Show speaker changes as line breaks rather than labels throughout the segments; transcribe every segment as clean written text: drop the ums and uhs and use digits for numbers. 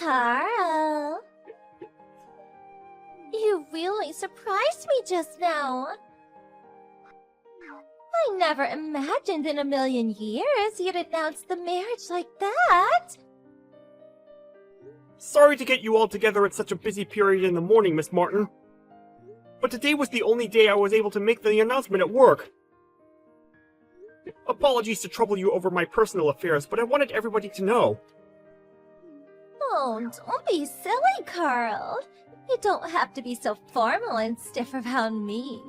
Carl. You really surprised me just now. I never imagined in a million years you'd announce the marriage like that.
Sorry to get you all together at such a busy period in the morning, Miss Martin. But today was the only day I was able to make the announcement at work. Apologies to trouble you over my personal affairs, but I wanted everybody to know.
Oh, don't be silly, Carl. You don't have to be so formal and stiff around me.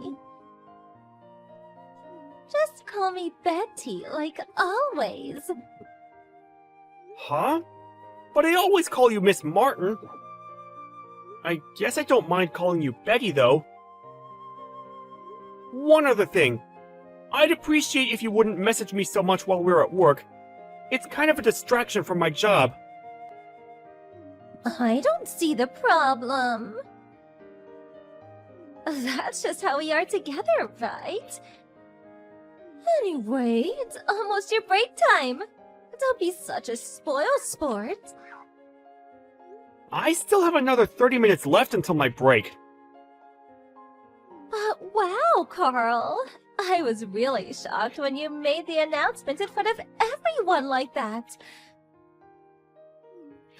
Just call me Betty, like always.
Huh? But I always call you Miss Martin. I guess I don't mind calling you Betty, though. One other thing. I'd appreciate if you wouldn't message me so much while we're at work. It's kind of a distraction from my job.
I don't see the problem. That's just how we are together, right? Anyway, it's almost your break time. Don't be such a spoil sport.
I still have another 30 minutes left until my break.
Wow, Carl. I was really shocked when you made the announcement in front of everyone like that.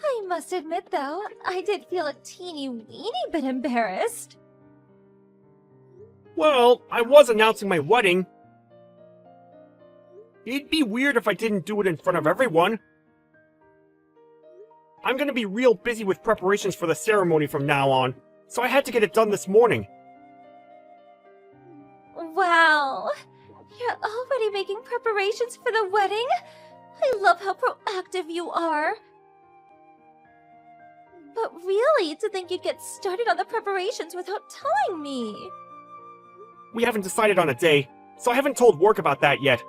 I must admit, though, I did feel a teeny-weeny bit embarrassed.
Well, I was announcing my wedding. It'd be weird if I didn't do it in front of everyone. I'm gonna be real busy with preparations for the ceremony from now on, so I had to get it done this morning.
Wow! You're already making preparations for the wedding? I love how proactive you are. But really, to think you'd get started on the preparations without telling me.
We haven't decided on a day, so I haven't told work about that yet.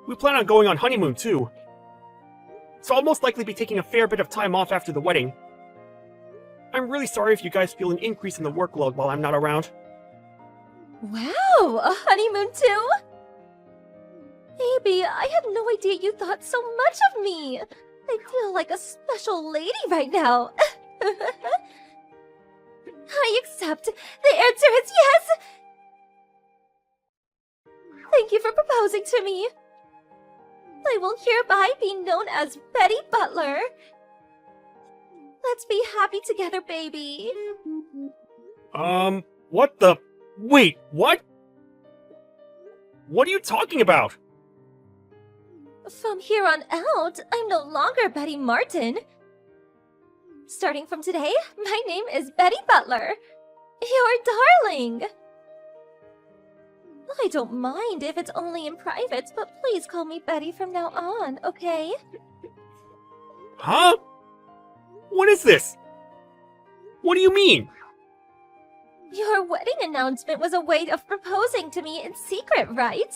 We plan on going on honeymoon, too. So I'll most likely be taking a fair bit of time off after the wedding. I'm really sorry if you guys feel an increase in the workload while I'm not around.
Wow, a honeymoon too? Baby, I had no idea you thought so much of me. I feel like a special lady right now. I accept. The answer is yes! Thank you for proposing to me. I will hereby be known as Betty Butler. Let's be happy together, baby.
What the... Wait, what? What are you talking about?
From here on out, I'm no longer Betty Martin. Starting from today, my name is Betty Butler. Your darling. I don't mind if it's only in private, but please call me Betty from now on, okay?
Huh? What is this? What do you mean?
Your wedding announcement was a way of proposing to me in secret, right?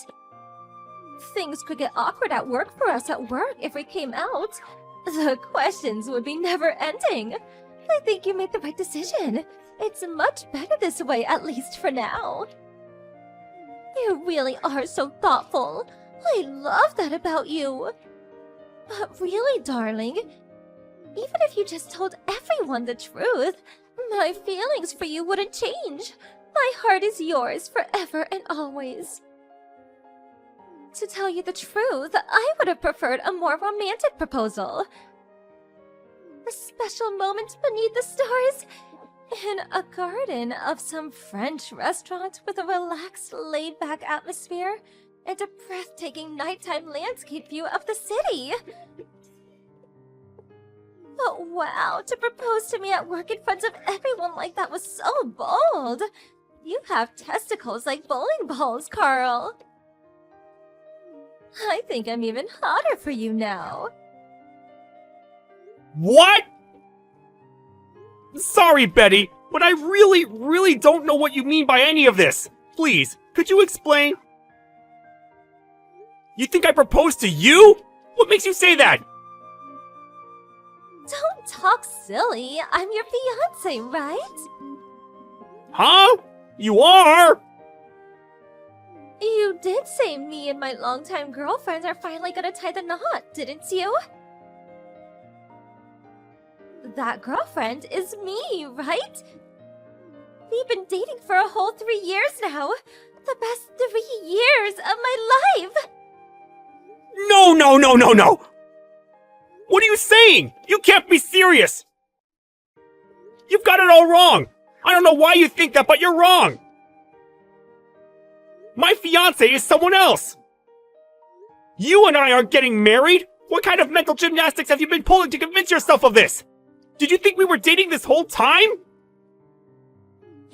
Things could get awkward at work for us at work if we came out. The questions would be never-ending. I think you made the right decision. It's much better this way, at least for now. You really are so thoughtful. I love that about you. But really, darling, even if you just told everyone the truth, my feelings for you wouldn't change. My heart is yours forever and always. To tell you the truth, I would have preferred a more romantic proposal. A special moment beneath the stars, in a garden of some French restaurant with a relaxed, laid-back atmosphere and a breathtaking nighttime landscape view of the city. But wow, to propose to me at work in front of everyone like that was so bold. You have testicles like bowling balls, Carl. I think I'm even hotter for you now.
What? Sorry, Betty, but I really don't know what you mean by any of this. Please, could you explain? You think I proposed to you? What makes you say that?
Don't talk silly. I'm your fiancé, right?
Huh? You are?
You did say me and my longtime girlfriends are finally gonna tie the knot, didn't you? That girlfriend is me, right? We've been dating for a whole 3 years now. The best 3 years of my life!
No, no, no, no, no! What are you saying? You can't be serious! You've got it all wrong! I don't know why you think that, but you're wrong! My fiancé is someone else! You and I aren't getting married? What kind of mental gymnastics have you been pulling to convince yourself of this? Did you think we were dating this whole time?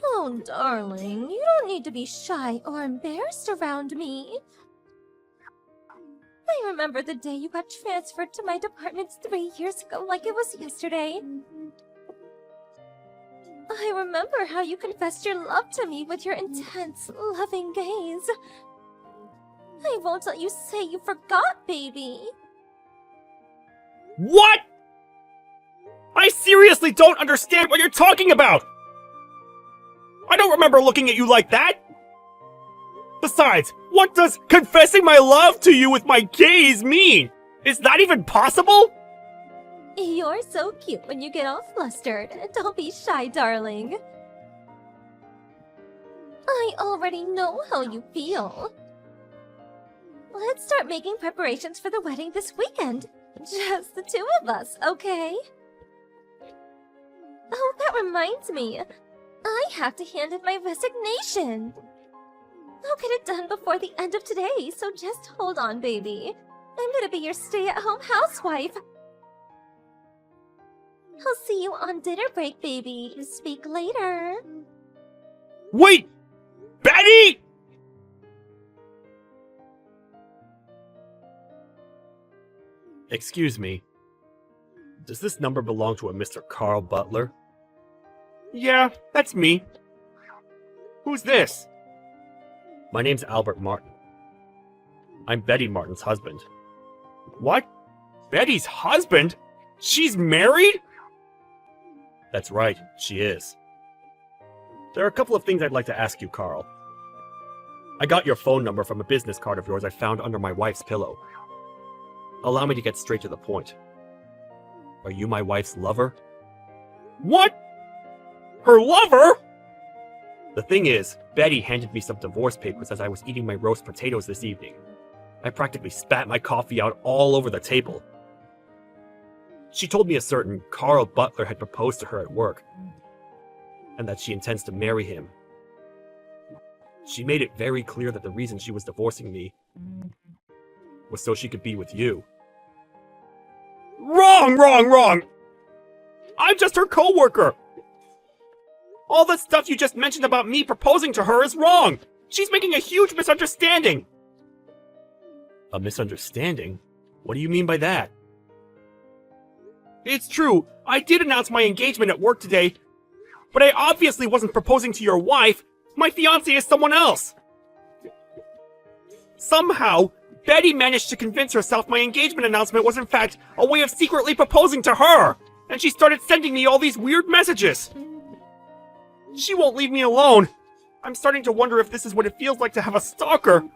Oh, darling, you don't need to be shy or embarrassed around me. I remember the day you got transferred to my department 3 years ago like it was yesterday. I remember how you confessed your love to me with your intense, loving gaze. I won't let you say you forgot, baby.
What? I seriously don't understand what you're talking about! I don't remember looking at you like that! Besides, what does confessing my love to you with my gaze mean? Is that even possible?
You're so cute when you get all flustered. Don't be shy, darling. I already know how you feel. Let's start making preparations for the wedding this weekend. Just the two of us, okay? Oh, that reminds me. I have to hand in my resignation. I'll get it done before the end of today, so just hold on, baby. I'm gonna be your stay-at-home housewife. I'll see you on dinner break, baby. Speak later.
Wait! Betty! Excuse me. Does this number belong to a Mr. Carl Butler? Yeah, that's me. Who's this? My name's Albert Martin. I'm Betty Martin's husband. What? Betty's husband? She's married? That's right, she is. There are a couple of things I'd like to ask you, Carl. I got your phone number from a business card of yours I found under my wife's pillow. Allow me to get straight to the point. Are you my wife's lover? What? Her lover? The thing is, Betty handed me some divorce papers as I was eating my roast potatoes this evening. I practically spat my coffee out all over the table. She told me a certain Carl Butler had proposed to her at work, and that she intends to marry him. She made it very clear that the reason she was divorcing me was so she could be with you. Wrong, wrong, wrong! I'm just her co-worker! All the stuff you just mentioned about me proposing to her is wrong! She's making a huge misunderstanding! A misunderstanding? What do you mean by that? It's true, I did announce my engagement at work today, but I obviously wasn't proposing to your wife. My fiancé is someone else. Somehow, Betty managed to convince herself my engagement announcement was in fact a way of secretly proposing to her, and she started sending me all these weird messages. She won't leave me alone. I'm starting to wonder if this is what it feels like to have a stalker.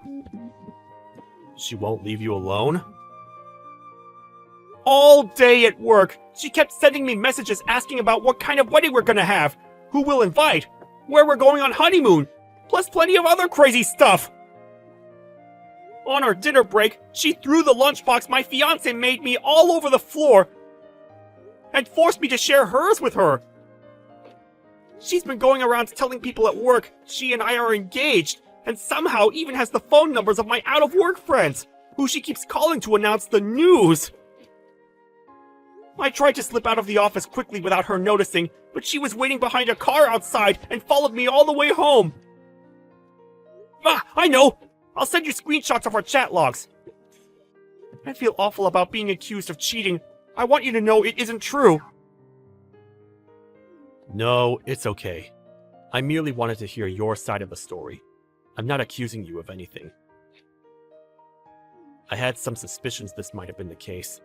She won't leave you alone? All day at work, she kept sending me messages asking about what kind of wedding we're gonna have, who we'll invite, where we're going on honeymoon, plus plenty of other crazy stuff. On our dinner break, she threw the lunchbox my fiancé made me all over the floor and forced me to share hers with her. She's been going around telling people at work she and I are engaged, and somehow even has the phone numbers of my out-of-work friends, who she keeps calling to announce the news. I tried to slip out of the office quickly without her noticing, but she was waiting behind a car outside and followed me all the way home. Ah, I know! I'll send you screenshots of our chat logs. I feel awful about being accused of cheating. I want you to know it isn't true. No, it's okay. I merely wanted to hear your side of the story. I'm not accusing you of anything. I had some suspicions this might have been the case.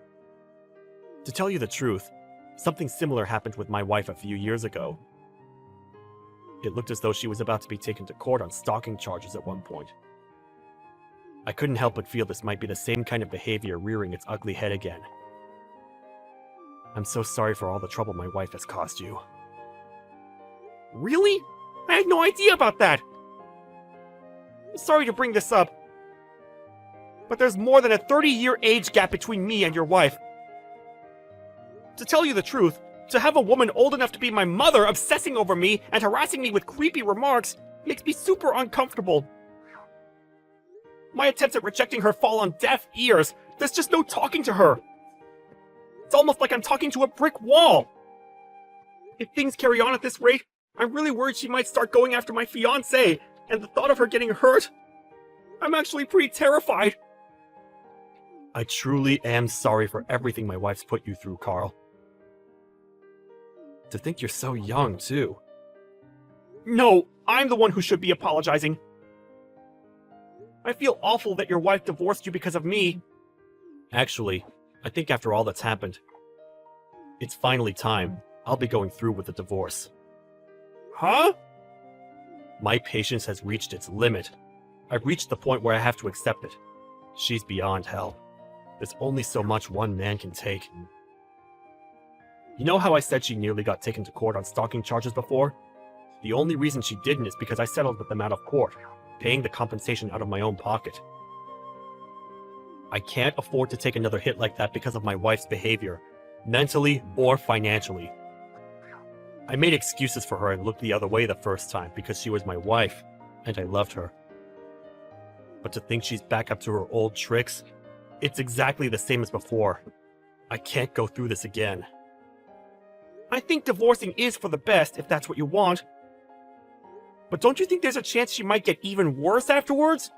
To tell you the truth, something similar happened with my wife a few years ago. It looked as though she was about to be taken to court on stalking charges at one point. I couldn't help but feel this might be the same kind of behavior rearing its ugly head again. I'm so sorry for all the trouble my wife has caused you. Really? I had no idea about that! I'm sorry to bring this up, but there's more than a 30-year age gap between me and your wife. To tell you the truth, to have a woman old enough to be my mother obsessing over me and harassing me with creepy remarks makes me super uncomfortable. My attempts at rejecting her fall on deaf ears. There's just no talking to her. It's almost like I'm talking to a brick wall. If things carry on at this rate, I'm really worried she might start going after my fiancé, and the thought of her getting hurt, I'm actually pretty terrified. I truly am sorry for everything my wife's put you through, Carl. To think you're so young, too. No, I'm the one who should be apologizing. I feel awful that your wife divorced you because of me. Actually, I think after all that's happened, it's finally time. I'll be going through with the divorce. Huh? My patience has reached its limit. I've reached the point where I have to accept it. She's beyond help. There's only so much one man can take. You know how I said she nearly got taken to court on stalking charges before? The only reason she didn't is because I settled with them out of court, paying the compensation out of my own pocket. I can't afford to take another hit like that because of my wife's behavior, mentally or financially. I made excuses for her and looked the other way the first time because she was my wife, and I loved her. But to think she's back up to her old tricks, it's exactly the same as before. I can't go through this again. I think divorcing is for the best if that's what you want. But don't you think there's a chance she might get even worse afterwards?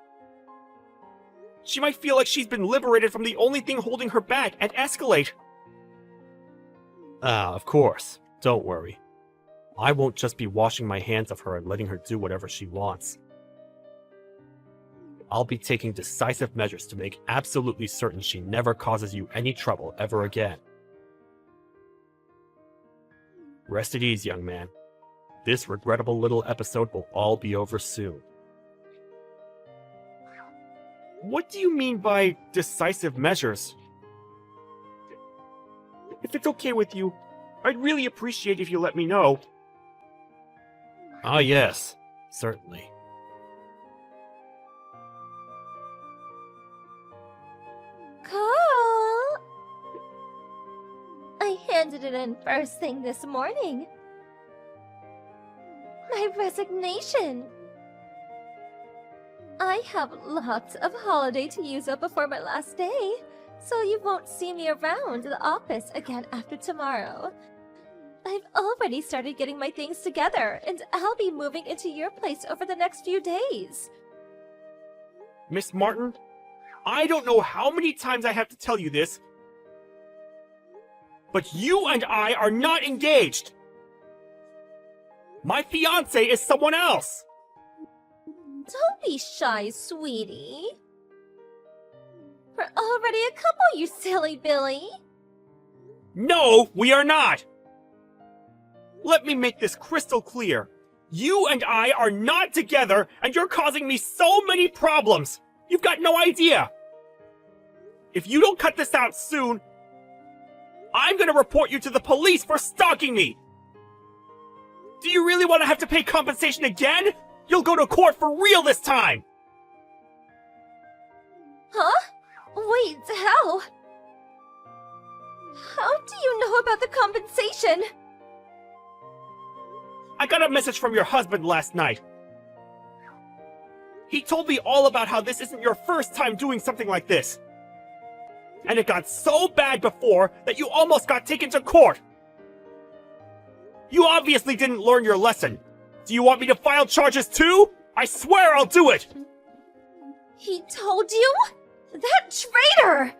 She might feel like she's been liberated from the only thing holding her back and escalate. Of course. Don't worry. I won't just be washing my hands of her and letting her do whatever she wants. I'll be taking decisive measures to make absolutely certain she never causes you any trouble ever again. Rest at ease, young man. This regrettable little episode will all be over soon. What do you mean by decisive measures? If it's okay with you, I'd really appreciate if you let me know. Ah, yes, certainly.
Carl! I handed it in first thing this morning. My resignation. I have lots of holiday to use up before my last day, so you won't see me around the office again after tomorrow. I've already started getting my things together, and I'll be moving into your place over the next few days.
Miss Martin, I don't know how many times I have to tell you this, but you and I are not engaged. My fiancé is someone else.
Don't be shy, sweetie. We're already a couple, you silly Billy.
No, we are not. Let me make this crystal clear. You and I are not together, and you're causing me so many problems. You've got no idea. If you don't cut this out soon, I'm gonna report you to the police for stalking me. Do you really want to have to pay compensation again? You'll go to court for real this time!
Huh? Wait, how? How do you know about the compensation?
I got a message from your husband last night. He told me all about how this isn't your first time doing something like this. And it got so bad before that you almost got taken to court. You obviously didn't learn your lesson. Do you want me to file charges too? I swear I'll do it!
He told you? That traitor!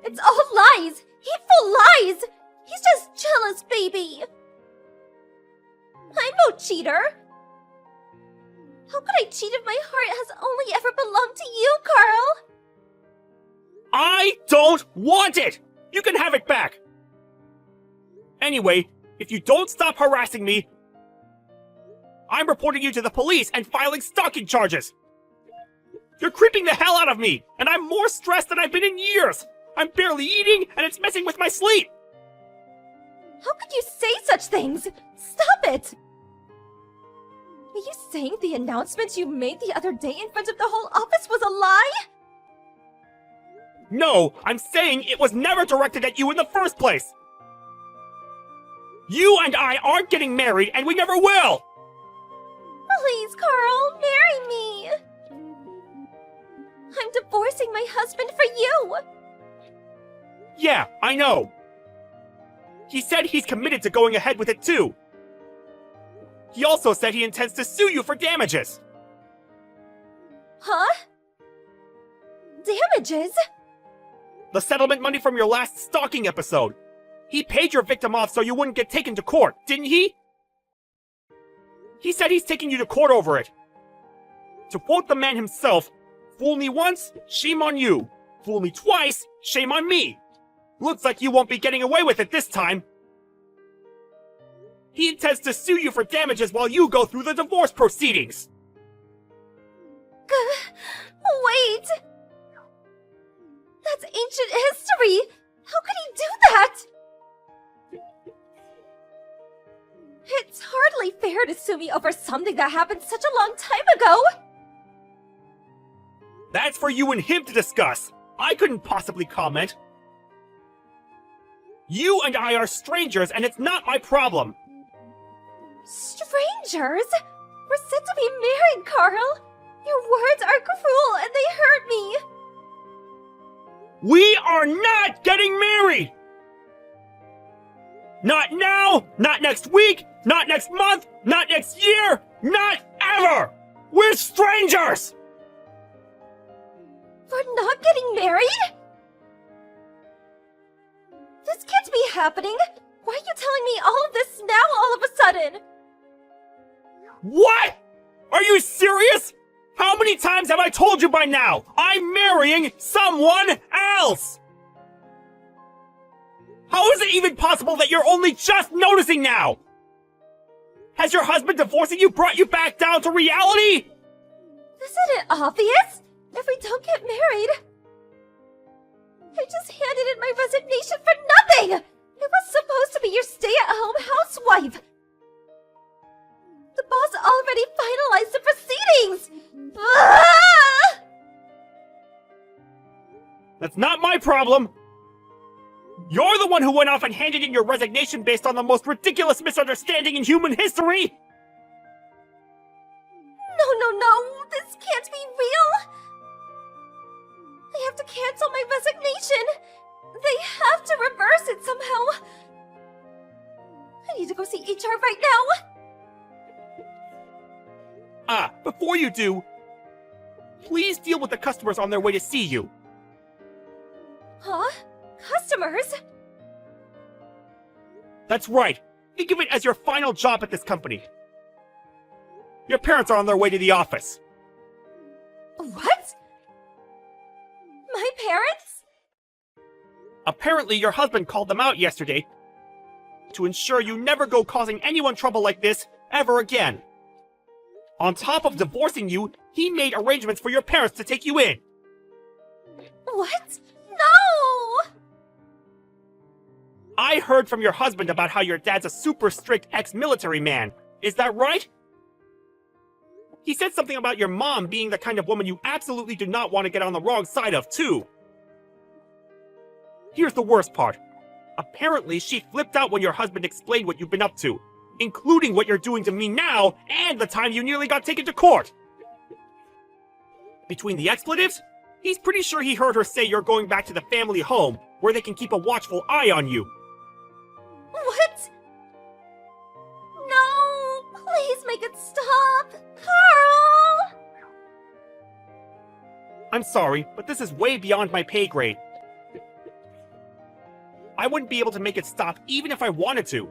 It's all lies! Hateful lies! He's just jealous, baby! I'm no cheater! How could I cheat if my heart has only ever belonged to you, Carl?
I don't want it! You can have it back! Anyway, if you don't stop harassing me, I'm reporting you to the police and filing stalking charges! You're creeping the hell out of me, and I'm more stressed than I've been in years! I'm barely eating, and it's messing with my sleep!
How could you say such things? Stop it! Are you saying the announcement you made the other day in front of the whole office was a lie?
No, I'm saying it was never directed at you in the first place! You and I aren't getting married, and we never will!
Please, Carl, marry me! I'm divorcing my husband for you!
Yeah, I know. He said he's committed to going ahead with it too. He also said he intends to sue you for damages.
Huh? Damages?
The settlement money from your last stalking episode. He paid your victim off so you wouldn't get taken to court, didn't he? He said he's taking you to court over it. To quote the man himself, "Fool me once, shame on you. Fool me twice, shame on me. Looks like you won't be getting away with it this time." He intends to sue you for damages while you go through the divorce proceedings.
Wait! That's ancient history! How could he do that? It's hardly fair to sue me over something that happened such a long time ago!
That's for you and him to discuss. I couldn't possibly comment. You and I are strangers, and it's not my problem.
Strangers? We're set to be married, Carl! Your words are cruel and they hurt me!
We are not getting married! Not now, not next week, not next month, not next year, not ever! We're strangers!
We're not getting married? This can't be happening! Why are you telling me all of this now all of a sudden?
What? Are you serious? How many times have I told you by now? I'm marrying someone else! How is it even possible that you're only just noticing now? Has your husband divorcing you brought you back down to reality?
Isn't it obvious? If we don't get married... I just handed in my resignation for nothing! I was supposed to be your stay-at-home housewife! The boss already finalized the proceedings! Ah!
That's not my problem! You're the one who went off and handed in your resignation based on the most ridiculous misunderstanding in human history!
No, this can't be real! I have to cancel my resignation! They have to reverse it somehow! I need to go see HR right now!
Before you do, please deal with the customers on their way to see you.
Huh? Customers?
That's right. Think of it as your final job at this company. Your parents are on their way to the office.
What? My parents?
Apparently, your husband called them out yesterday to ensure you never go causing anyone trouble like this ever again. On top of divorcing you, he made arrangements for your parents to take you in.
What? No!
I heard from your husband about how your dad's a super strict ex-military man. Is that right? He said something about your mom being the kind of woman you absolutely do not want to get on the wrong side of, too. Here's the worst part. Apparently, she flipped out when your husband explained what you've been up to, including what you're doing to me now and the time you nearly got taken to court. Between the expletives, he's pretty sure he heard her say you're going back to the family home, where they can keep a watchful eye on you.
What? No! Please make it stop! Carl!
I'm sorry, but this is way beyond my pay grade. I wouldn't be able to make it stop even if I wanted to.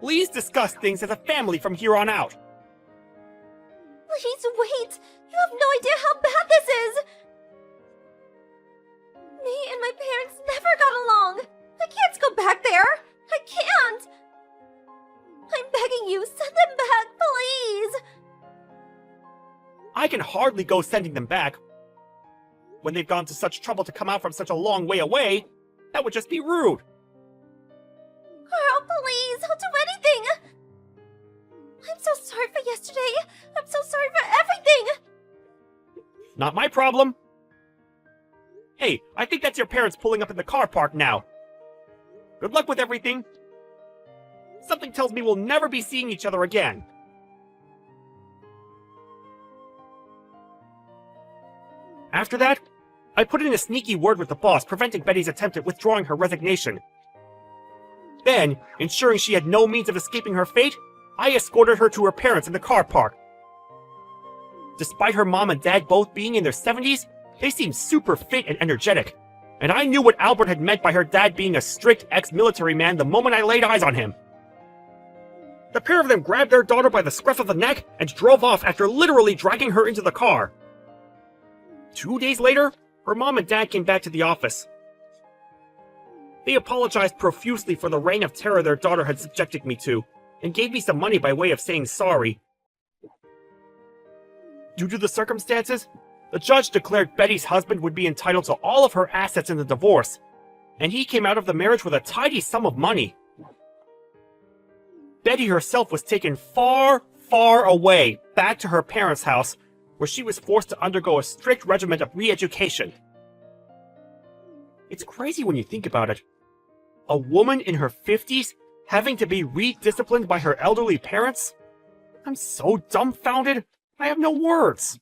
Please discuss things as a family from here on out.
Please wait! You have no idea how bad this is! Me and my parents never got along! I can't go back there! I can't! I'm begging you, send them back, please!
I can hardly go sending them back. when they've gone to such trouble to come out from such a long way away. That would just be rude.
Carl, please, I'll do anything! I'm so sorry for yesterday. I'm so sorry for everything!
Not my problem. Hey, I think that's your parents pulling up in the car park now. Good luck with everything. Something tells me we'll never be seeing each other again. After that, I put in a sneaky word with the boss, preventing Betty's attempt at withdrawing her resignation. Then, ensuring she had no means of escaping her fate, I escorted her to her parents in the car park. Despite her mom and dad both being in their 70s, they seemed super fit and energetic, and I knew what Albert had meant by her dad being a strict ex-military man the moment I laid eyes on him. The pair of them grabbed their daughter by the scruff of the neck and drove off after literally dragging her into the car. 2 days later, her mom and dad came back to the office. They apologized profusely for the reign of terror their daughter had subjected me to, and gave me some money by way of saying sorry. Due to the circumstances, the judge declared Betty's husband would be entitled to all of her assets in the divorce, and he came out of the marriage with a tidy sum of money. Betty herself was taken far, far away, back to her parents' house, where she was forced to undergo a strict regimen of re-education. It's crazy when you think about it. A woman in her 50s having to be re-disciplined by her elderly parents? I'm so dumbfounded, I have no words.